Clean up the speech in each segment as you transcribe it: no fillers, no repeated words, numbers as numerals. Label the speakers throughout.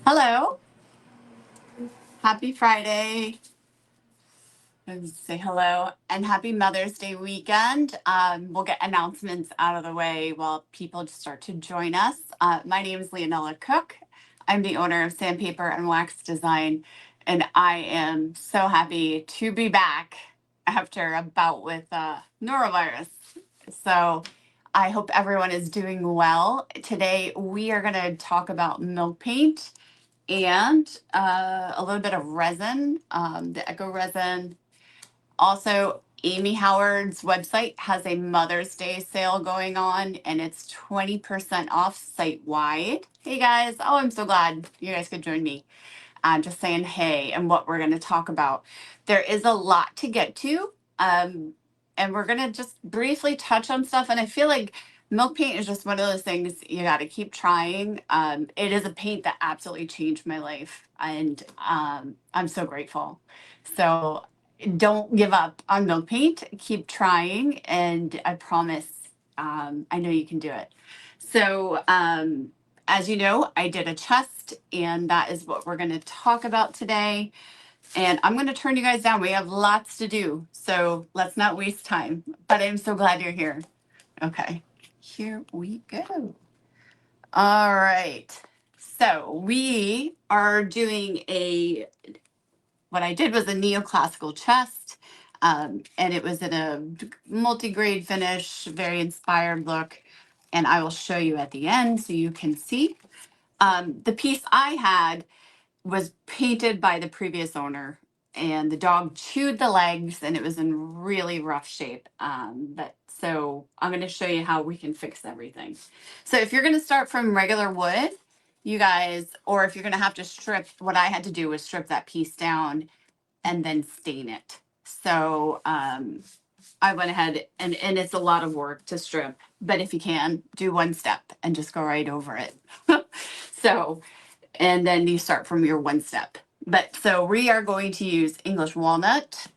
Speaker 1: Hello, happy Friday. Let's say hello and happy Mother's Day weekend. We'll get announcements out of the way while people start to join us. My name is Lyonella Cook. I'm the owner of Sandpaper and Wax Design, and I am so happy to be back after a bout with norovirus. So I hope everyone is doing well. Today we are going to talk about milk paint and a little bit of resin, the eco resin. Also, Amy Howard's website has a Mother's Day sale going on, and it's 20% off site wide. Hey guys, oh, I'm so glad you guys could join me. I'm just saying hey and what we're going to talk about. There is a lot to get to, and we're going to just briefly touch on stuff. And I feel like milk paint is just one of those things you got to keep trying. It is a paint that absolutely changed my life, and I'm so grateful. So don't give up on milk paint. Keep trying, and I promise, I know you can do it. So, as you know, I did a chest, and that is what we're going to talk about today. And I'm going to turn you guys down. We have lots to do, so let's not waste time. But I'm so glad you're here. Okay, here we go. All right. So we are doing what I did was a neoclassical chest. And it was in a multi-grade finish, very inspired look. And I will show you at the end so you can see. The piece I had was painted by the previous owner, and the dog chewed the legs and it was in really rough shape. But so I'm going to show you how we can fix everything. So if you're going to start from regular wood, you guys, or if you're going to have to strip, what I had to do was strip that piece down and then stain it. So I went ahead and it's a lot of work to strip, but if you can, do one step and just go right over it. So, and then you start from your one step. But so we are going to use English walnut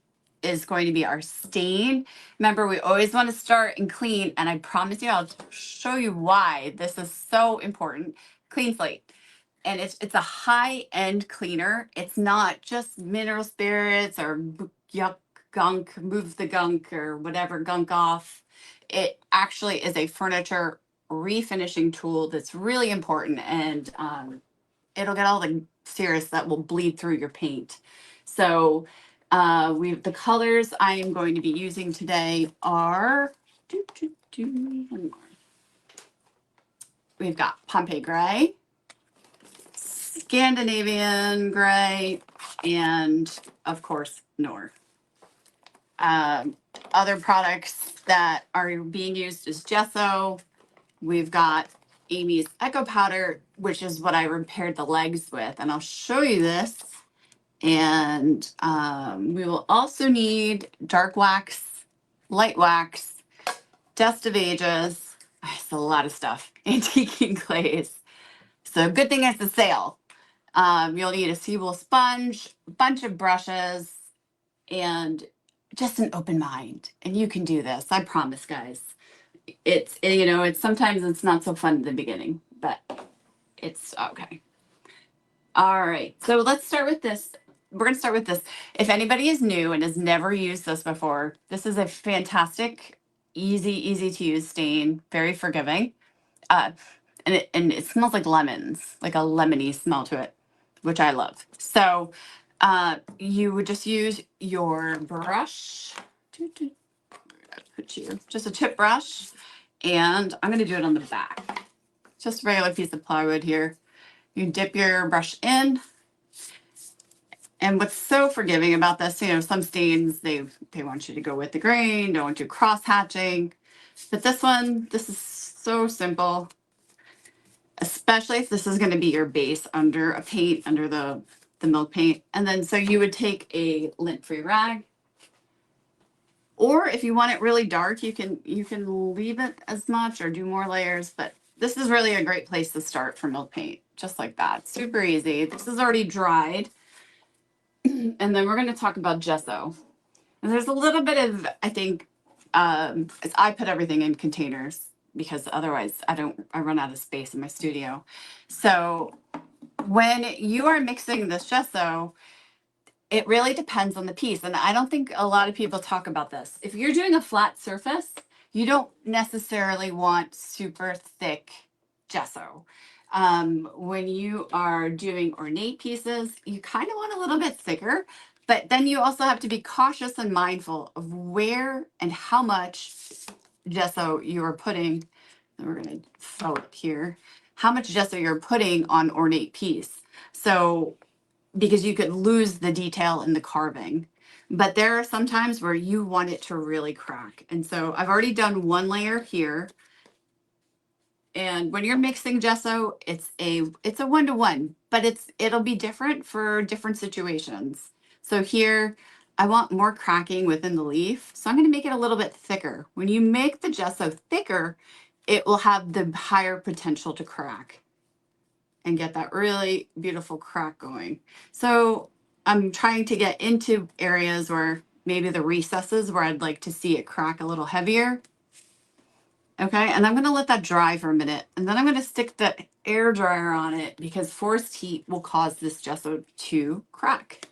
Speaker 1: is going to be our stain. Remember, we always want to start and clean, and I promise you, I'll show you why this is so important. Clean slate. And it's a high-end cleaner. It's not just mineral spirits or yuck gunk, move the gunk or whatever gunk off. It actually is a furniture refinishing tool that's really important, and it'll get all the spirits that will bleed through your paint. So the colors I am going to be using today are we've got Pompeii Gray, Scandinavian Gray, and of course Nord. Other products that are being used is Gesso. We've got Amy's Echo Powder, which is what I repaired the legs with, and I'll show you this. And we will also need dark wax, light wax, dust of ages. It's a lot of stuff. Antiquing glaze. So good thing it's a sale. You'll need a seawool sponge, a bunch of brushes, and just an open mind. And you can do this. I promise, guys. It's sometimes it's not so fun in the beginning, but it's okay. All right. So let's start with this. We're going to start with this. If anybody is new and has never used this before, this is a fantastic, easy to use stain, very forgiving. Uh, and it smells like lemons, like a lemony smell to it, which I love. So you would just use your brush. Just a tip brush, and I'm going to do it on the back. Just a regular piece of plywood here. You dip your brush in. And what's so forgiving about this, some stains, they want you to go with the grain, don't want you cross hatching. But this is so simple, especially if this is going to be your base under a paint, under the milk paint. And then so you would take a lint-free rag, or if you want it really dark, you can leave it as much or do more layers. But this is really a great place to start for milk paint, just like that. Super easy. This is already dried. And then we're going to talk about gesso. And there's a little bit of, I think, I put everything in containers. because otherwise I run out of space in my studio. So when you are mixing this gesso, it really depends on the piece. And I don't think a lot of people talk about this. If you're doing a flat surface, you don't necessarily want super thick gesso. When you are doing ornate pieces, you kind of want a little bit thicker, but then you also have to be cautious and mindful of where and how much gesso you are putting. And we're going to fill it here. How much gesso you're putting on ornate piece. So because you could lose the detail in the carving. But there are some times where you want it to really crack. And so I've already done one layer here. And when you're mixing gesso, it's a 1-to-1, but it'll be different for different situations. So here I want more cracking within the leaf. So I'm going to make it a little bit thicker. When you make the gesso thicker, it will have the higher potential to crack and get that really beautiful crack going. So I'm trying to get into areas where maybe the recesses where I'd like to see it crack a little heavier. Okay, and I'm gonna let that dry for a minute, and then I'm gonna stick the air dryer on it because forced heat will cause this gesso to crack.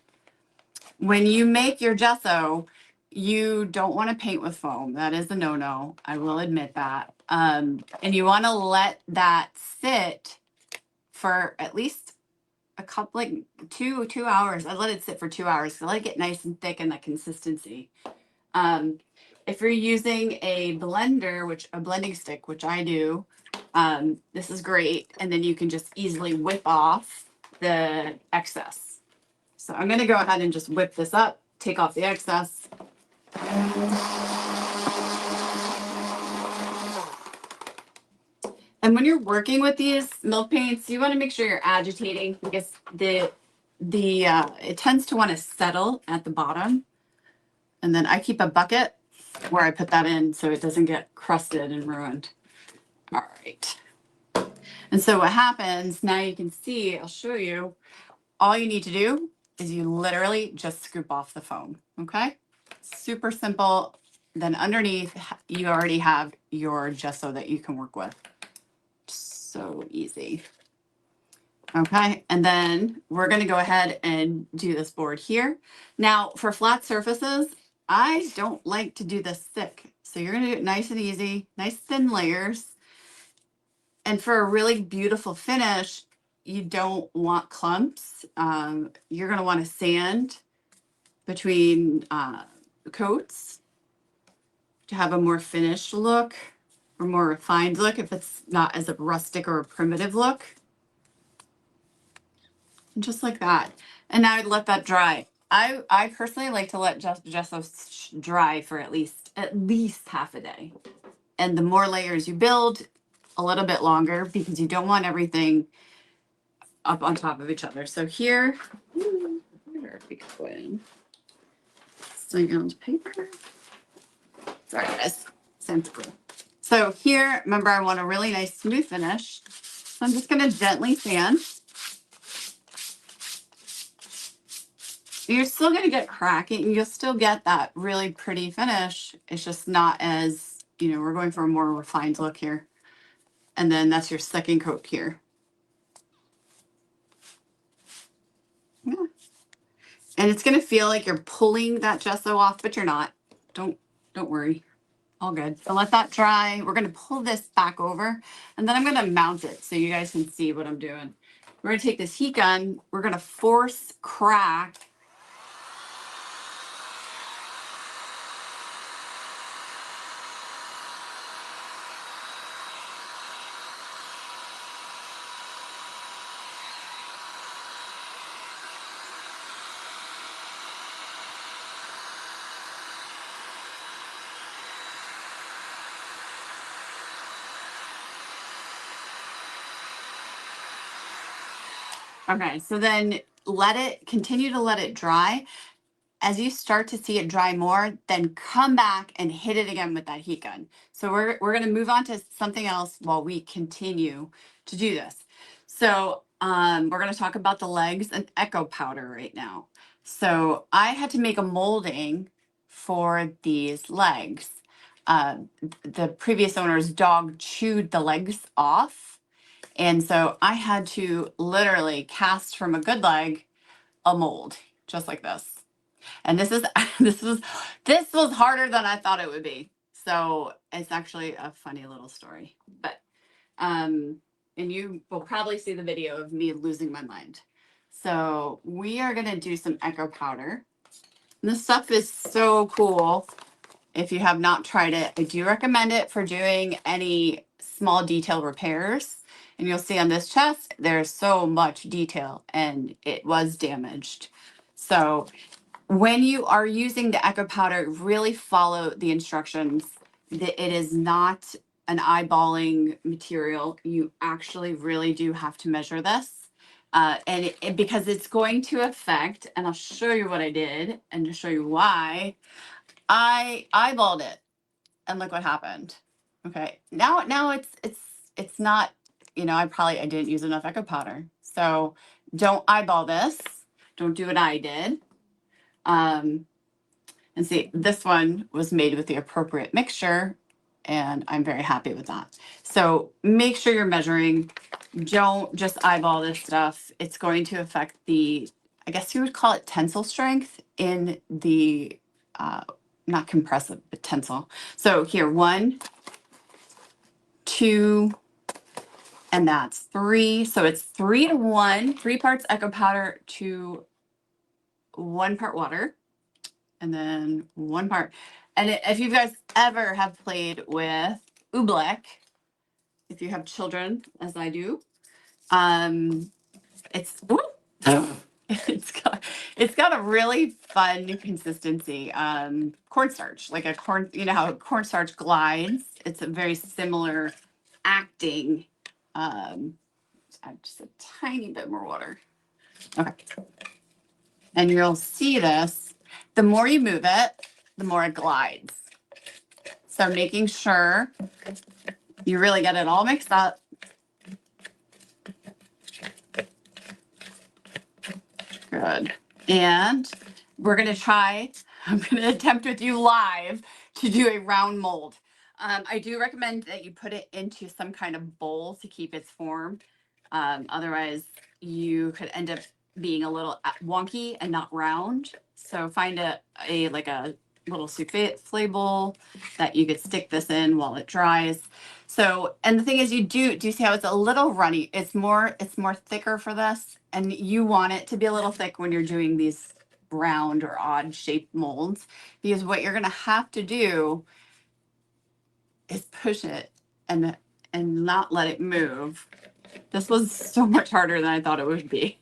Speaker 1: When you make your gesso, you don't want to paint with foam. That is a no-no. I will admit that. And you want to let that sit for at least a couple, like 2 hours. I let it sit for 2 hours. So I let it get nice and thick in that consistency. If you're using a blender, a blending stick, which I do, this is great. And then you can just easily whip off the excess. So I'm going to go ahead and just whip this up, take off the excess. And when you're working with these milk paints, you want to make sure you're agitating because it tends to want to settle at the bottom. And then I keep a bucket where I put that in so it doesn't get crusted and ruined. All right. And so what happens, now you can see, I'll show you, all you need to do is you literally just scoop off the foam, okay? Super simple. Then underneath, you already have your gesso that you can work with. So easy. Okay, and then we're going to go ahead and do this board here. Now, for flat surfaces, I don't like to do this thick. So you're going to do it nice and easy, nice thin layers. And for a really beautiful finish, you don't want clumps. You're going to want to sand between coats to have a more finished look or more refined look if it's not as a rustic or a primitive look. Just like that. And now I'd let that dry. I personally like to let gesso dry for at least half a day. And the more layers you build, a little bit longer because you don't want everything up on top of each other. So here, where we could go in. Sticking onto paper. Sorry guys, sensible. So here, remember I want a really nice smooth finish. So I'm just gonna gently sand. You're still going to get cracking. You'll still get that really pretty finish. It's just not as, we're going for a more refined look here. And then that's your second coat here. Yeah. And it's going to feel like you're pulling that gesso off, but you're not. Don't worry. All good. So let that dry. We're going to pull this back over and then I'm going to mount it so you guys can see what I'm doing. We're going to take this heat gun. We're going to force crack. Okay, so then continue to let it dry. As you start to see it dry more, then come back and hit it again with that heat gun. So we're going to move on to something else while we continue to do this. So we're going to talk about the legs and echo powder right now. So I had to make a molding for these legs. the previous owner's dog chewed the legs off. And so I had to literally cast from a good leg a mold, just like this. And this is this was harder than I thought it would be. So it's actually a funny little story. But and you will probably see the video of me losing my mind. So we are gonna do some echo powder. And this stuff is so cool. If you have not tried it, I do recommend it for doing any small detail repairs. And you'll see on this chest, there's so much detail and it was damaged. So when you are using the echo powder, really follow the instructions. It is not an eyeballing material. You actually really do have to measure this. Because it's going to affect, and I'll show you what I did and to show you why, I eyeballed it and look what happened. Okay, now it's not, I didn't use enough echo powder. So don't eyeball this. Don't do what I did. And see, this one was made with the appropriate mixture, and I'm very happy with that. So make sure you're measuring. Don't just eyeball this stuff. It's going to affect the, I guess you would call it tensile strength in the, not compressive, but tensile. So here, 1, 2, and that's 3. So it's 3 to 1, 3 parts echo powder to 1 part water. And then 1 part. And if you guys ever have played with oobleck, if you have children, as I do, it's it's got a really fun consistency. Cornstarch, like a corn, you know how cornstarch glides. It's a very similar acting. Add just a tiny bit more water. Okay. And you'll see this. The more you move it, the more it glides. So making sure you really get it all mixed up. Good. And we're going to try, I'm going to attempt with you live to do a round mold. I do recommend that you put it into some kind of bowl to keep its form. Otherwise, you could end up being a little wonky and not round. So find a little souffle bowl that you could stick this in while it dries. So, and the thing is, do you see how it's a little runny? It's more thicker for this, and you want it to be a little thick when you're doing these round or odd shaped molds, because what you're going to have to do is push it and not let it move. This was so much harder than I thought it would be.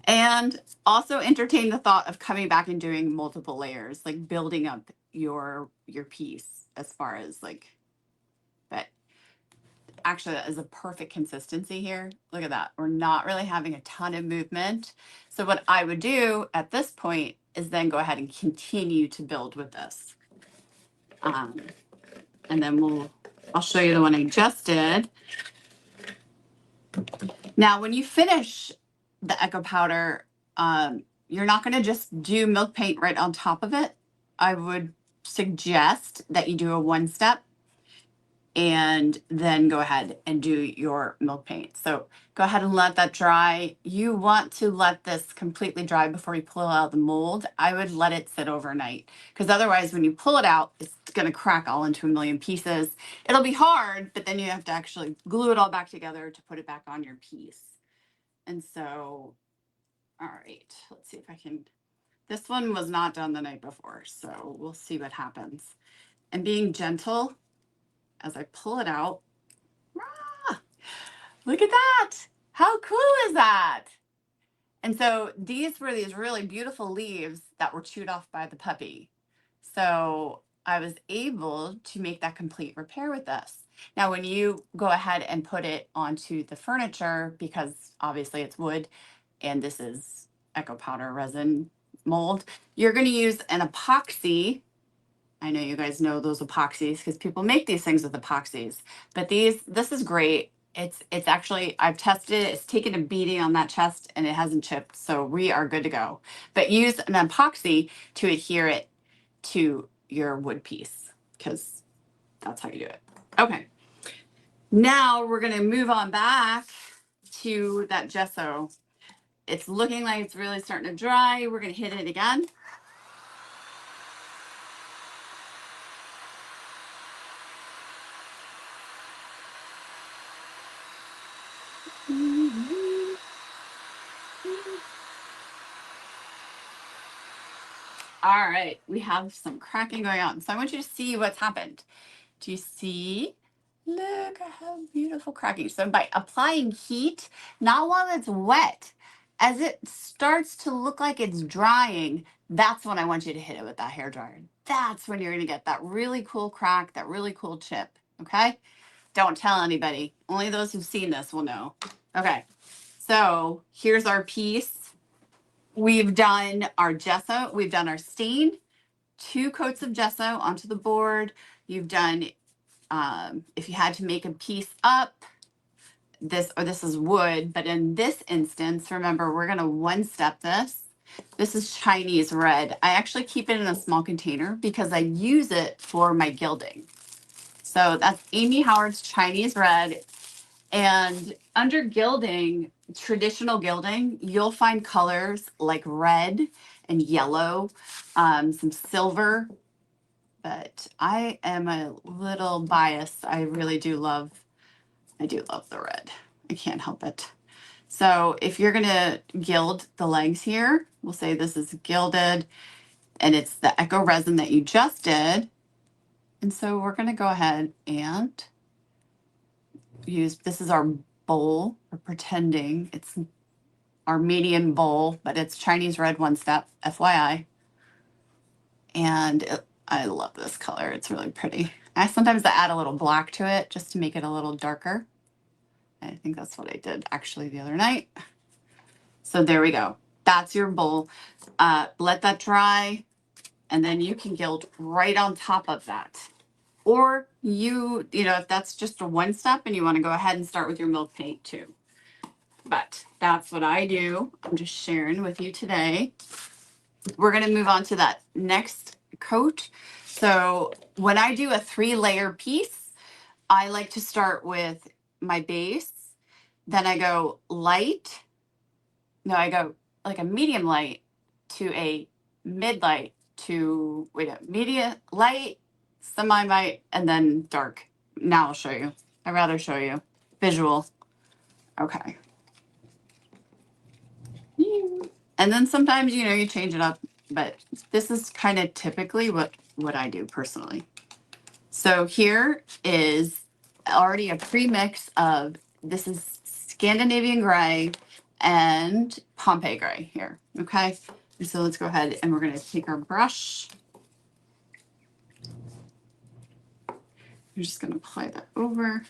Speaker 1: And also entertain the thought of coming back and doing multiple layers, like building up your piece as far as but actually that is a perfect consistency here. Look at that. We're not really having a ton of movement. So what I would do at this point is then go ahead and continue to build with this. And then I'll show you the one I just did. Now, when you finish the echo powder, you're not going to just do milk paint right on top of it. I would suggest that you do a 1-step and then go ahead and do your milk paint. So go ahead and let that dry. You want to let this completely dry before you pull out the mold. I would let it sit overnight, because otherwise when you pull it out, it's going to crack all into a million pieces. It'll be hard, but then you have to actually glue it all back together to put it back on your piece. And so, all right, let's see if I can. This one was not done the night before, so we'll see what happens. And being gentle as I pull it out. Ah, look at that. How cool is that? And so these were these really beautiful leaves that were chewed off by the puppy. So I was able to make that complete repair with this. Now, when you go ahead and put it onto the furniture, because obviously it's wood and this is echo powder resin mold, you're going to use an epoxy. I know you guys know those epoxies because people make these things with epoxies, but this is great. It's actually, I've tested it. It's taken a beating on that chest and it hasn't chipped. So we are good to go. But use an epoxy to adhere it to your wood piece, because that's how you do it. Okay. Now we're going to move on back to that gesso. It's looking like it's really starting to dry. We're going to hit it again. All right, we have some cracking going on. So I want you to see what's happened. Do you see? Look at how beautiful cracking. So by applying heat, not while it's wet, as it starts to look like it's drying, that's when I want you to hit it with that hair dryer. That's when you're going to get that really cool crack, that really cool chip. Okay? Don't tell anybody. Only those who've seen this will know. Okay. So here's our piece. We've done our gesso. We've done our stain. 2 coats of gesso onto the board. You've done, if you had to make a piece up, this is wood, but in this instance, remember, we're going to 1-step this. This is Chinese red. I actually keep it in a small container because I use it for my gilding. So that's Amy Howard's Chinese red. And under gilding, traditional gilding, you'll find colors like red and yellow, some silver, but I am a little biased. I do love the red. I can't help it. So if you're gonna gild the legs here, we'll say this is gilded and it's the Eco Resin that you just did. And so we're gonna go ahead and use, this is our bowl. We're pretending it's our medium bowl, but it's Chinese red 1-step, FYI. And I love this color. It's really pretty. I sometimes add a little black to it just to make it a little darker. I think that's what I did actually the other night. So there we go. That's your bowl. Let that dry, and then you can gild right on top of that. Or you know, if that's just a 1-step and you want to go ahead and start with your milk paint too. But that's what I do. I'm just sharing with you today. We're going to move on to that next coat. So when I do a 3-layer piece, I like to start with my base. Then I go light. No, I go like a medium light to a mid light to medium light, semi light, and then dark. Now I'll show you. I'd rather show you visual. Okay. And then sometimes, you know, you change it up, but this is kind of typically what I do personally. So here is already a pre-mix of, this is Scandinavian gray and Pompeii gray here, okay? And so let's go ahead and we're gonna take our brush. We're just gonna apply that over.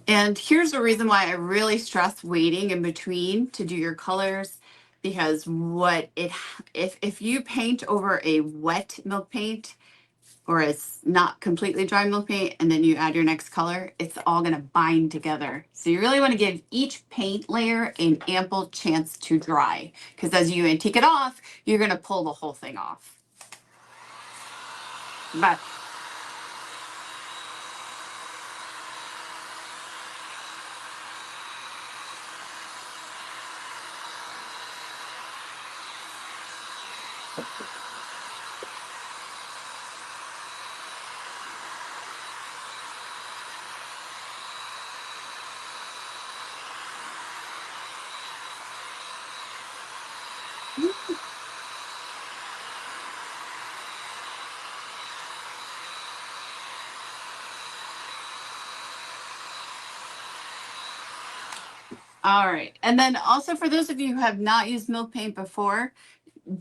Speaker 1: And here's the reason why I really stress waiting in between to do your colors, because if you paint over a wet milk paint or it's not completely dry milk paint and then you add your next color, it's all going to bind together. So you really want to give each paint layer an ample chance to dry, because as you antique it off, you're going to pull the whole thing off. But all right. And then also for those of you who have not used milk paint before,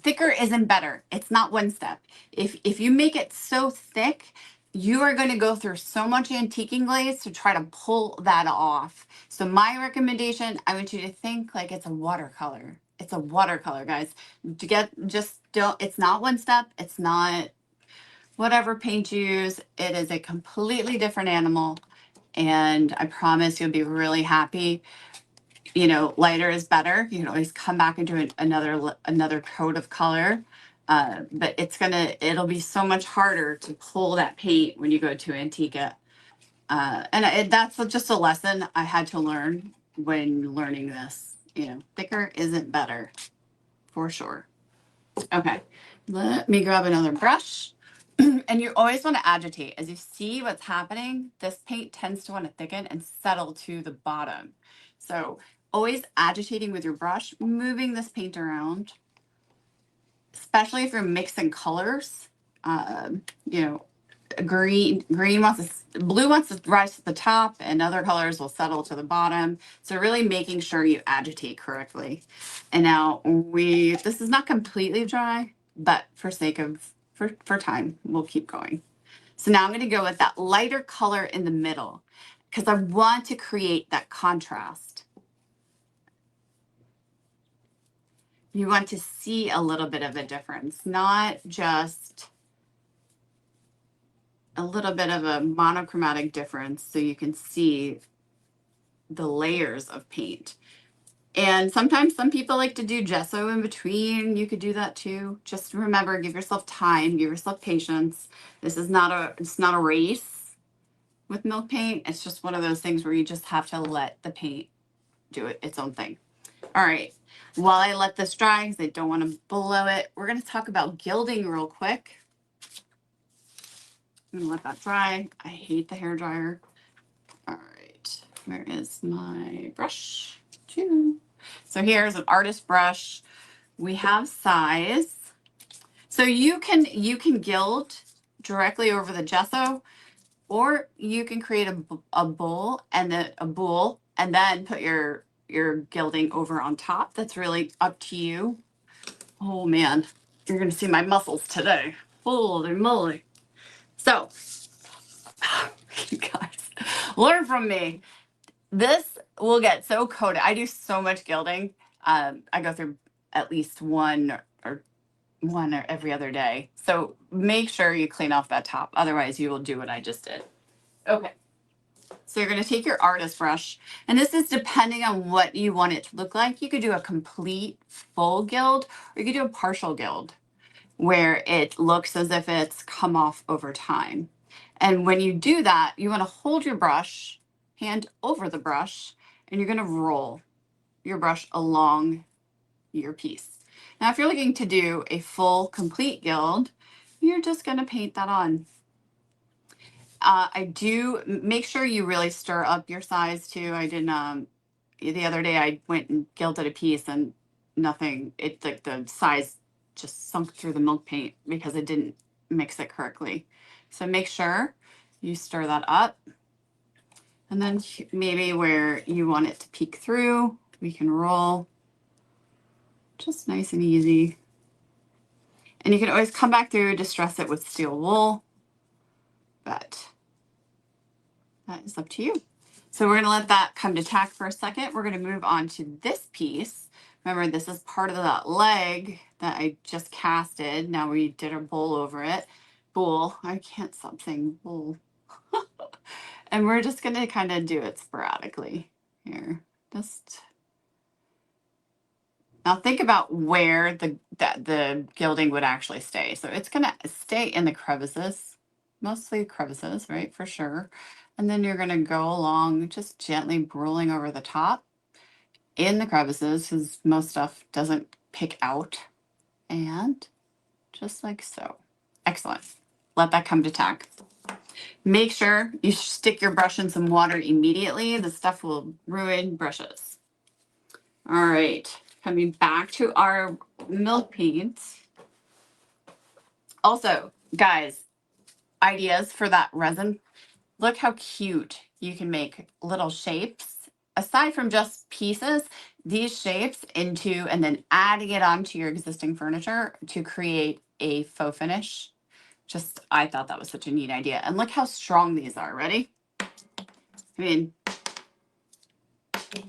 Speaker 1: thicker isn't better. It's not 1-step. If you make it so thick, you are going to go through so much antiquing glaze to try to pull that off. So my recommendation, I want you to think like it's a watercolor. It's a watercolor, guys. It's not 1-step. It's not whatever paint you use. It is a completely different animal. And I promise you'll be really happy. you know, lighter is better. You can always come back into another coat of color. But it'll be so much harder to pull that paint when you go to Antica. That's just a lesson I had to learn when learning this. You know, thicker isn't better, for sure. Okay, let me grab another brush. And you always want to agitate. As you see what's happening, this paint tends to want to thicken and settle to the bottom. So always agitating with your brush, moving this paint around, especially if you're mixing colors. You know, blue wants to rise to the top, and other colors will settle to the bottom. So really making sure you agitate correctly. And now this is not completely dry, but for sake of, for time, we'll keep going. So now I'm going to go with that lighter color in the middle because I want to create that contrast. You want to see a little bit of a difference, not just a little bit of a monochromatic difference so you can see the layers of paint. And sometimes some people like to do gesso in between. You could do that too. Just remember, give yourself time, give yourself patience. It's not a race with milk paint. It's just one of those things where you just have to let the paint do its own thing. All right. While I let this dry, because I don't want to blow it, we're going to talk about gilding real quick. I'm going to let that dry. I hate the hair dryer. All right. Where is my brush? So here's an artist brush. We have size. So you can gild directly over the gesso, or you can create a bowl and then put your gilding over on top. That's really up to you. Oh man, you're gonna see my muscles today. Holy moly. So you guys, learn from me. This will get so coated. I do so much gilding. I go through at least one or every other day. So make sure you clean off that top. Otherwise, you will do what I just did. Okay. So you're going to take your artist brush, and this is depending on what you want it to look like. You could do a complete full gild, or you could do a partial gild where it looks as if it's come off over time. And when you do that, you want to hold your brush, hand over the brush, and you're going to roll your brush along your piece. Now, if you're looking to do a full, complete gild, you're just going to paint that on. I do make sure you really stir up your size too. I didn't, the other day I went and gilded a piece and nothing, like the size just sunk through the milk paint because it didn't mix it correctly. So make sure you stir that up. And then maybe where you want it to peek through, we can roll just nice and easy. And you can always come back through, distress it with steel wool, but that is up to you. So we're going to let that come to tack for a second. We're going to move on to this piece. Remember, this is part of that leg that I just casted. Now we did a bowl over it. Bowl. I can't stop saying bowl. And we're just going to kind of do it sporadically here. Just now think about where the gilding would actually stay. So it's going to stay in the crevices, mostly crevices, right? For sure. And then you're going to go along just gently rolling over the top in the crevices because most stuff doesn't pick out. And just like so. Excellent. Let that come to tack. Make sure you stick your brush in some water immediately. The stuff will ruin brushes. All right. Coming back to our milk paint. Also, guys, ideas for that resin. Look how cute you can make little shapes. Aside from just pieces, these shapes into and then adding it onto your existing furniture to create a faux finish. Just, I thought that was such a neat idea. And look how strong these are. Ready? I mean,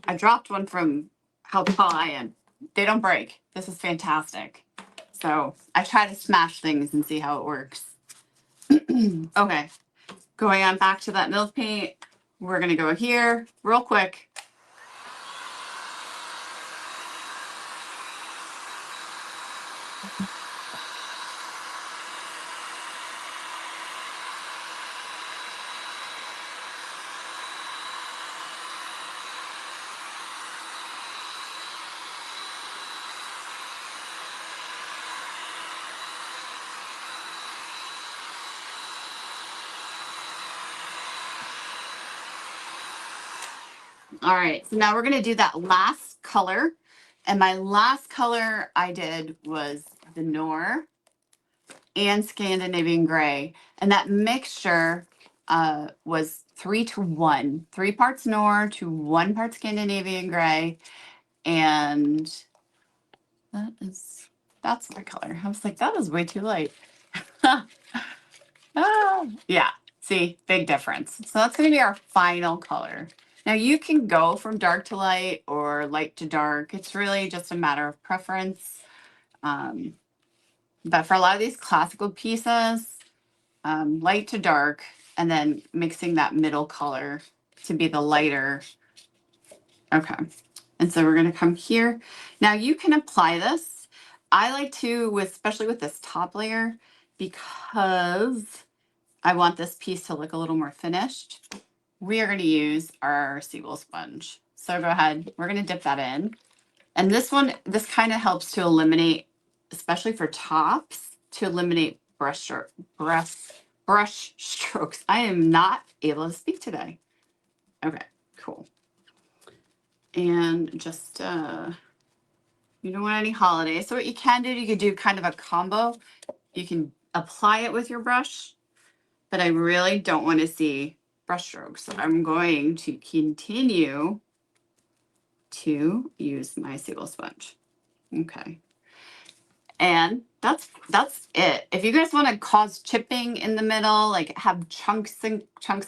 Speaker 1: I dropped one from how tall I am. They don't break. This is fantastic. So I try to smash things and see how it works. Okay, going on back to that milk paint. We're going to go here real quick. All right, so now we're gonna do that last color. And my last color I did was the Noir and Scandinavian gray. And that mixture was 3 to 1, 3 parts Noir to 1 part Scandinavian gray. And that's my color. I was like, that is way too light. Yeah, see, big difference. So that's going to be our final color. Now you can go from dark to light or light to dark. It's really just a matter of preference. But for a lot of these classical pieces, light to dark, and then mixing that middle color to be the lighter. Okay. And so we're going to come here. Now you can apply this. I like to, especially with this top layer, because I want this piece to look a little more finished. We are going to use our seagull sponge. So go ahead. We're going to dip that in. And this kind of helps to eliminate, especially for tops, to eliminate brush strokes. I am not able to speak today. Okay, cool. And just, you don't want any holiday. So what you can do, you could do kind of a combo. You can apply it with your brush, but I really don't want to see brush strokes. So I'm going to continue to use my seagull sponge. Okay. And that's it. If you guys want to cause chipping in the middle, like have chunks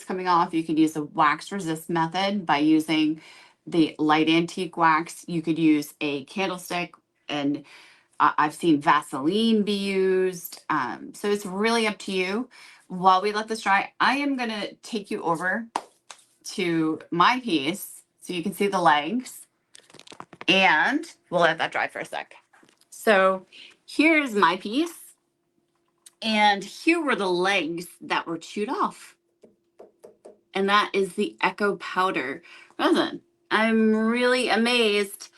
Speaker 1: coming off, you could use the wax resist method by using the light antique wax. You could use a candlestick, and I've seen Vaseline be used. So it's really up to you. While we let this dry, I am going to take you over to my piece so you can see the legs, and we'll let that dry for a sec. So here's my piece, and here were the legs that were chewed off. And that is the Echo Powder resin. I'm really amazed.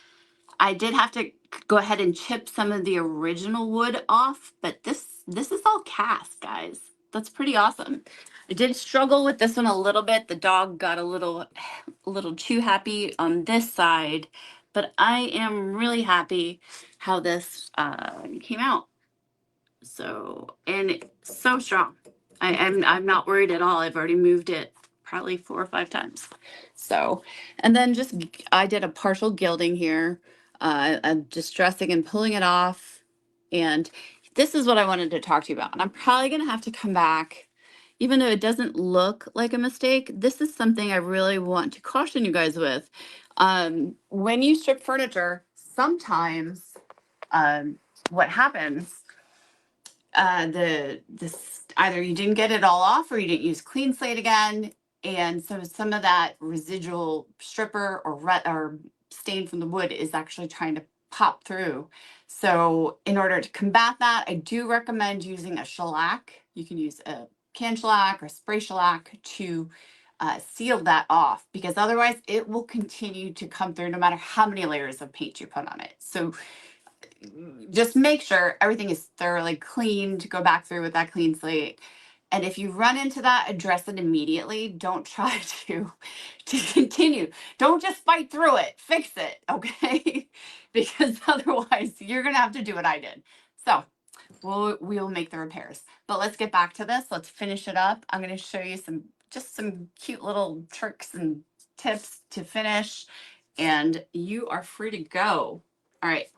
Speaker 1: I did have to go ahead and chip some of the original wood off, but this is all cast, guys. That's pretty awesome. I did struggle with this one a little bit. The dog got a little too happy on this side, but I am really happy how this came out. So, and it's so strong. I'm not worried at all. I've already moved it probably 4 or 5 times. So, and then just I did a partial gilding here. I'm just dressing and pulling it off. And this is what I wanted to talk to you about. And I'm probably going to have to come back, even though it doesn't look like a mistake. This is something I really want to caution you guys with. When you strip furniture, sometimes what happens, this either you didn't get it all off or you didn't use clean slate again, and so some of that residual stripper or stain from the wood is actually trying to pop through. So in order to combat that, I do recommend using a shellac. You can use a can shellac or spray shellac to seal that off, because otherwise it will continue to come through no matter how many layers of paint you put on it. So just make sure everything is thoroughly cleaned. Go back through with that clean slate. And if you run into that, address it immediately. Don't try to continue. Don't just fight through it. Fix it, okay? Because otherwise, you're gonna have to do what I did. So we'll make the repairs. But let's get back to this. Let's finish it up. I'm gonna show you some cute little tricks and tips to finish, and you are free to go. All right.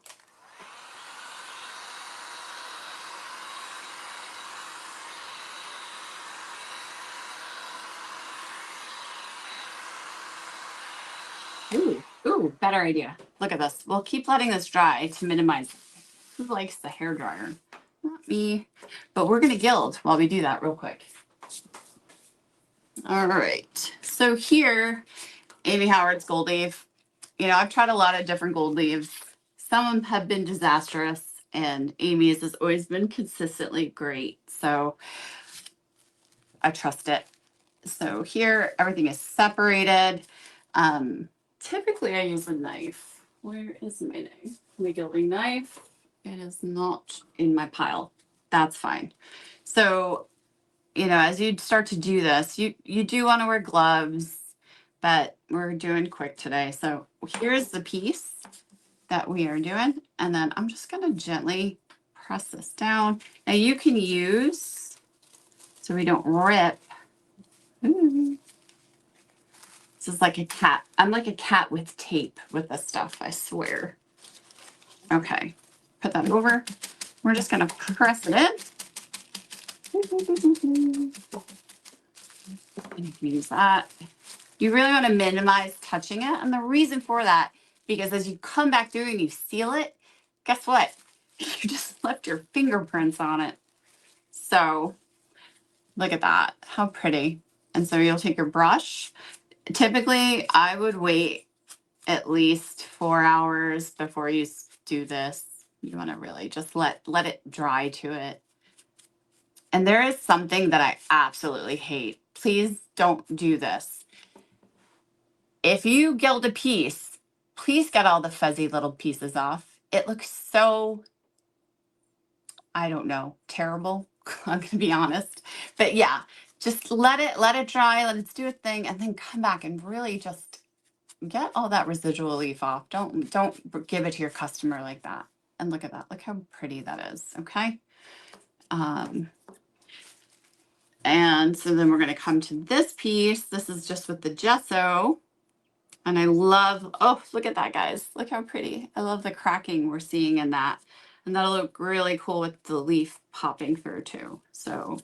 Speaker 1: Ooh, better idea. Look at this. We'll keep letting this dry to minimize. Who likes the hair dryer? Not me. But we're going to gild while we do that real quick. All right. So here, Amy Howard's gold leaf. You know, I've tried a lot of different gold leaves. Some of them have been disastrous, and Amy's has always been consistently great. So I trust it. So here, everything is separated. Typically, I use a knife. Where is my knife? My gilding knife. It is not in my pile. That's fine. So, you know, as you start to do this, you do want to wear gloves, but we're doing quick today. So here's the piece that we are doing. And then I'm just going to gently press this down. Now you can use, so we don't rip. Ooh. This is like a cat. I'm like a cat with tape with this stuff, I swear. Okay, put that over. We're just going to press it in. And you can use that. You really want to minimize touching it. And the reason for that, because as you come back through and you seal it, guess what? You just left your fingerprints on it. So look at that. How pretty. And so you'll take your brush. Typically, I would wait at least 4 hours before you do this. You want to really just let it dry to it. And there is something that I absolutely hate. Please don't do this. If you gild a piece, please get all the fuzzy little pieces off. It looks so, I don't know, terrible. I'm going to be honest. But yeah, just let it dry, let it do its thing, and then come back and really just get all that residual leaf off. Don't give it to your customer like that. And look at that. Look how pretty that is. Okay. And so then we're going to come to this piece. This is just with the gesso. And I love, oh, look at that, guys. Look how pretty. I love the cracking we're seeing in that. And that'll look really cool with the leaf popping through too. So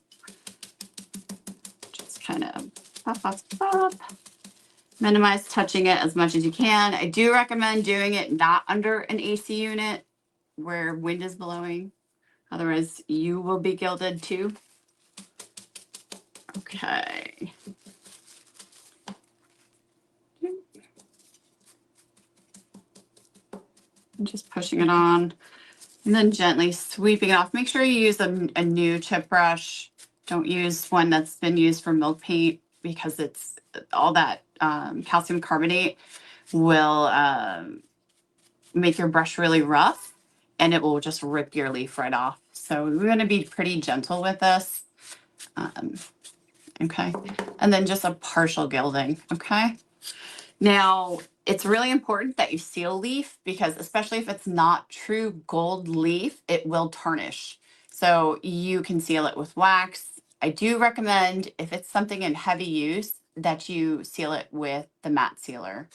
Speaker 1: just kind of pop, pop, pop. Minimize touching it as much as you can. I do recommend doing it not under an AC unit where wind is blowing. Otherwise, you will be gilded too. Okay. I'm just pushing it on and then gently sweeping it off. Make sure you use a new chip brush. Don't use one that's been used for milk paint because it's all that calcium carbonate will make your brush really rough and it will just rip your leaf right off. So we're going to be pretty gentle with this. Okay. And then just a partial gilding. Okay. Now, it's really important that you seal leaf because especially if it's not true gold leaf, it will tarnish. So you can seal it with wax. I do recommend if it's something in heavy use that you seal it with the matte sealer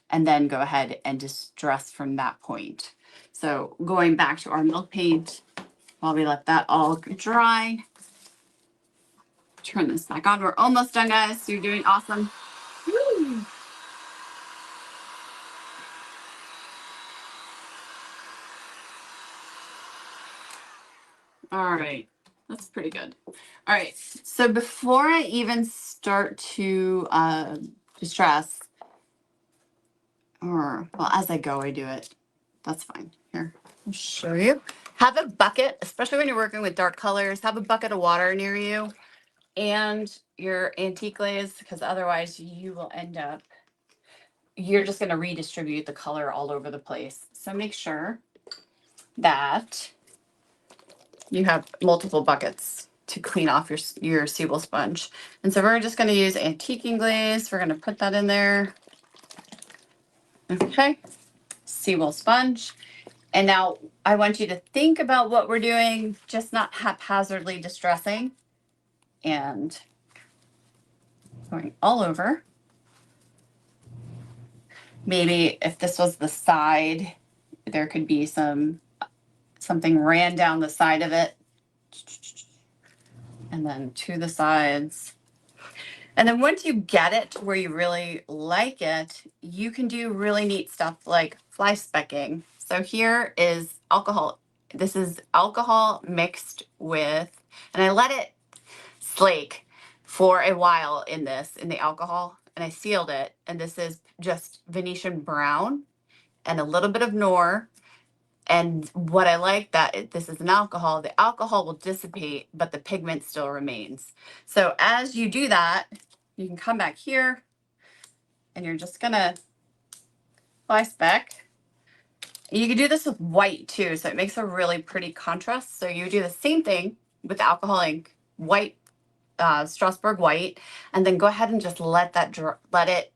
Speaker 1: and then go ahead and distress from that point. So going back to our milk paint, while we let that all dry, turn this back on. We're almost done, guys. So you're doing awesome. Woo. All right, that's pretty good. All right, so before I even start to distress, or well, as I go, I do it. That's fine. Here, I'll show you. Have a bucket, especially when you're working with dark colors, have a bucket of water near you and your antique glaze, because otherwise you will end up, you're just going to redistribute the color all over the place. So make sure that you have multiple buckets to clean off your Seabull sponge. And so we're just going to use antiquing glaze. We're going to put that in there. Okay, Seabull sponge. And now I want you to think about what we're doing, just not haphazardly distressing and going all over. Maybe if this was the side, there could be something ran down the side of it. And then to the sides. And then once you get it to where you really like it, you can do really neat stuff like fly specking. So here is alcohol. This is alcohol mixed with, and I let it slake for a while in the alcohol, and I sealed it. And this is just Venetian brown and a little bit of Nor. And what I like that this is an alcohol, the alcohol will dissipate, but the pigment still remains. So as you do that, you can come back here and you're just gonna fly speck. You can do this with white too, so it makes a really pretty contrast. So you do the same thing with alcohol ink, white, Strasbourg white, and then go ahead and just let it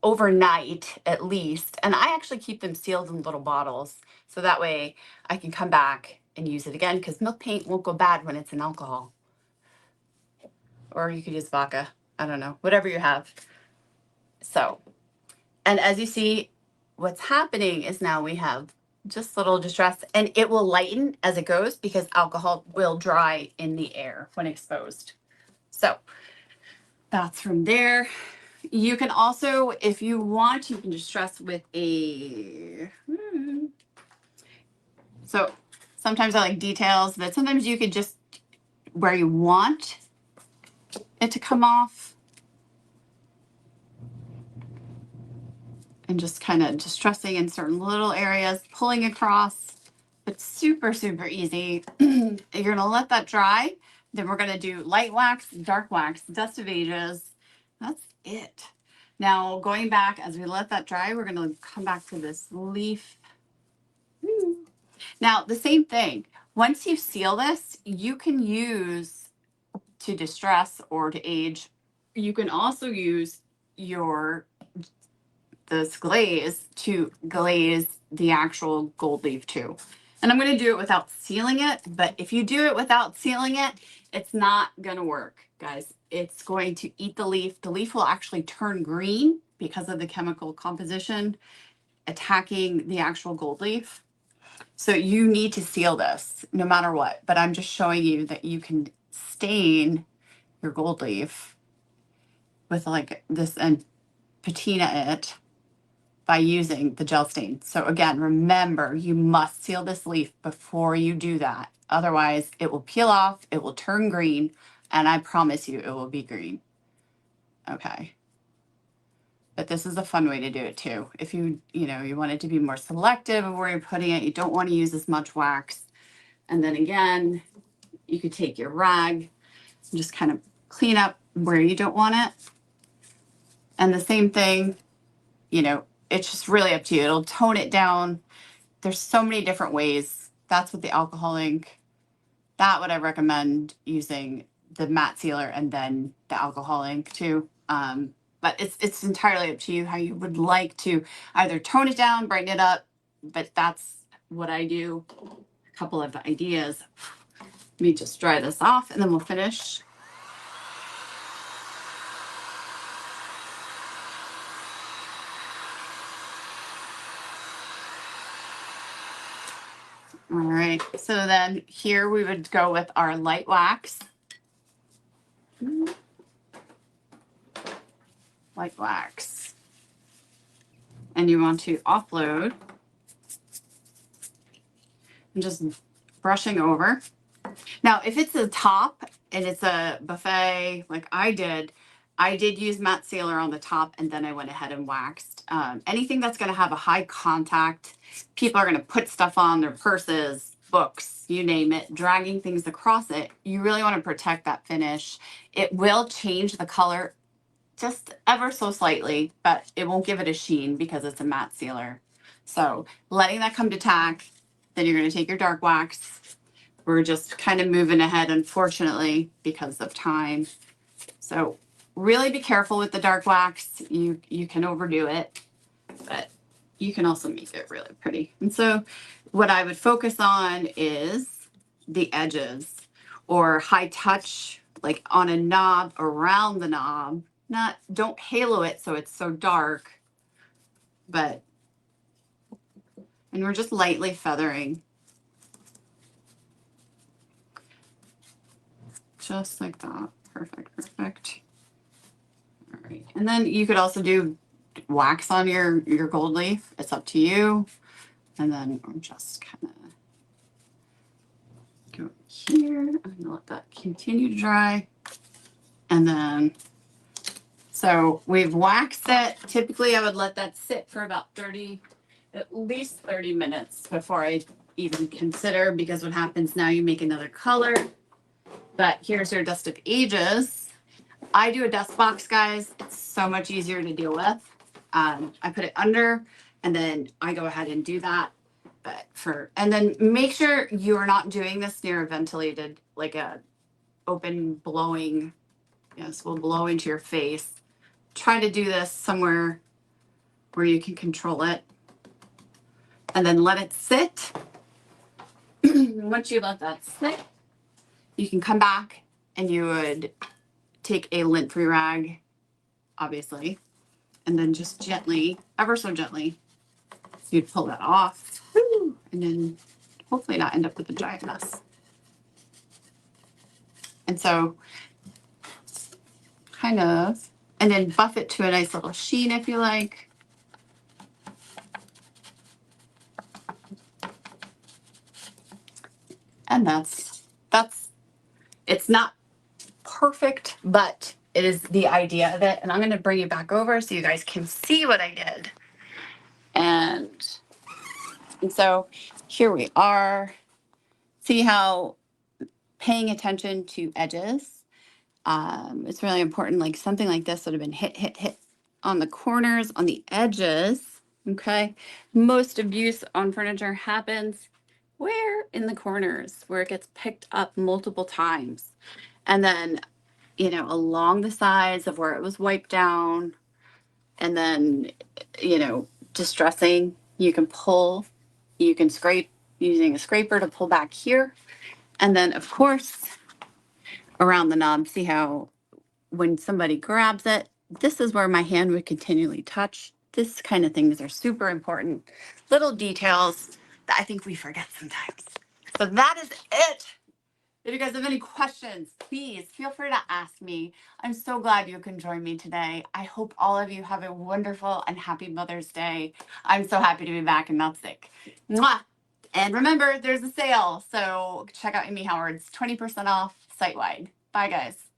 Speaker 1: overnight at least. And I actually keep them sealed in little bottles. So that way I can come back and use it again, because milk paint won't go bad when it's in alcohol. Or you could use vodka. I don't know, whatever you have. So, and as you see, what's happening is now we have just little distress, and it will lighten as it goes because alcohol will dry in the air when exposed. So that's from there. You can also, if you want, you can distress with a, so sometimes I like details, but sometimes you could just, where you want it to come off, and just kind of distressing in certain little areas, pulling across. It's super, super easy. You're gonna let that dry. Then we're gonna do light wax, dark wax, dust of ages. That's it. Now going back, as we let that dry, we're gonna come back to this leaf. Now the same thing. Once you seal this, you can use to distress or to age. You can also use this glaze to glaze the actual gold leaf too. And I'm going to do it without sealing it, but if you do it without sealing it, it's not going to work, guys. It's going to eat the leaf. The leaf will actually turn green because of the chemical composition attacking the actual gold leaf. So you need to seal this no matter what, but I'm just showing you that you can stain your gold leaf with like this and patina it by using the gel stain. So again, remember, you must seal this leaf before you do that. Otherwise, it will peel off, it will turn green, and I promise you it will be green. Okay. But this is a fun way to do it too. If you want it to be more selective of where you're putting it, you don't want to use as much wax. And then again, you could take your rag and just kind of clean up where you don't want it. And the same thing, it's just really up to you. It'll tone it down. There's so many different ways. That's what the alcohol ink, that would I recommend using the matte sealer and then the alcohol ink too. But it's entirely up to you how you would like to either tone it down, brighten it up. But that's what I do. A couple of ideas. Let me just dry this off and then we'll finish. All right, so then here we would go with our light wax. Light wax. And you want to offload and just brushing over. Now, if it's a top and it's a buffet like I did use matte sealer on the top and then I went ahead and waxed. Anything that's going to have a high contact, people are going to put stuff on their purses, books, you name it, dragging things across it. You really want to protect that finish. It will change the color just ever so slightly, but it won't give it a sheen because it's a matte sealer. So letting that come to tack, then you're going to take your dark wax. We're just kind of moving ahead, unfortunately, because of time. So really be careful with the dark wax. You can overdo it, but you can also make it really pretty. And so what I would focus on is the edges or high touch, like on a knob, around the knob. Don't halo it so it's so dark, and we're just lightly feathering. Just like that. Perfect, perfect. All right. And then you could also do wax on your gold leaf. It's up to you. And then I'm just kind of go here. I'm gonna let that continue to dry. And then, so we've waxed it. Typically I would let that sit for about at least 30 minutes before I even consider, because what happens now, you make another color. But here's your dust of ages. I do a dust box, guys. It's so much easier to deal with. I put it under and then I go ahead and do that. And then make sure you're not doing this near a ventilated, like a open blowing, will blow into your face. Try to do this somewhere where you can control it. And then let it sit. Once you let that sit, you can come back and you would take a lint-free rag, obviously, and then just gently, ever so gently, you'd pull that off, and then hopefully not end up with a giant mess. And so kind of, and then buff it to a nice little sheen if you like. And that's, it's not perfect, but it is the idea of it. And I'm going to bring you back over so you guys can see what I did. And so here we are. See how paying attention to edges. It's really important. Like something like this would have been hit on the corners, on the edges. Okay. Most abuse on furniture happens where? In the corners, where it gets picked up multiple times. And then, you know, along the sides of where it was wiped down. And then, you know, distressing, you can pull, you can scrape using a scraper to pull back here. And then, of course, around the knob, see how when somebody grabs it, this is where my hand would continually touch. This kind of things are super important. Little details that I think we forget sometimes. So that is it. If you guys have any questions, please feel free to ask me. I'm so glad you can join me today. I hope all of you have a wonderful and happy Mother's Day. I'm so happy to be back and not sick. Mwah! And remember, there's a sale, so check out Amy Howard's 20% off site-wide. Bye, guys.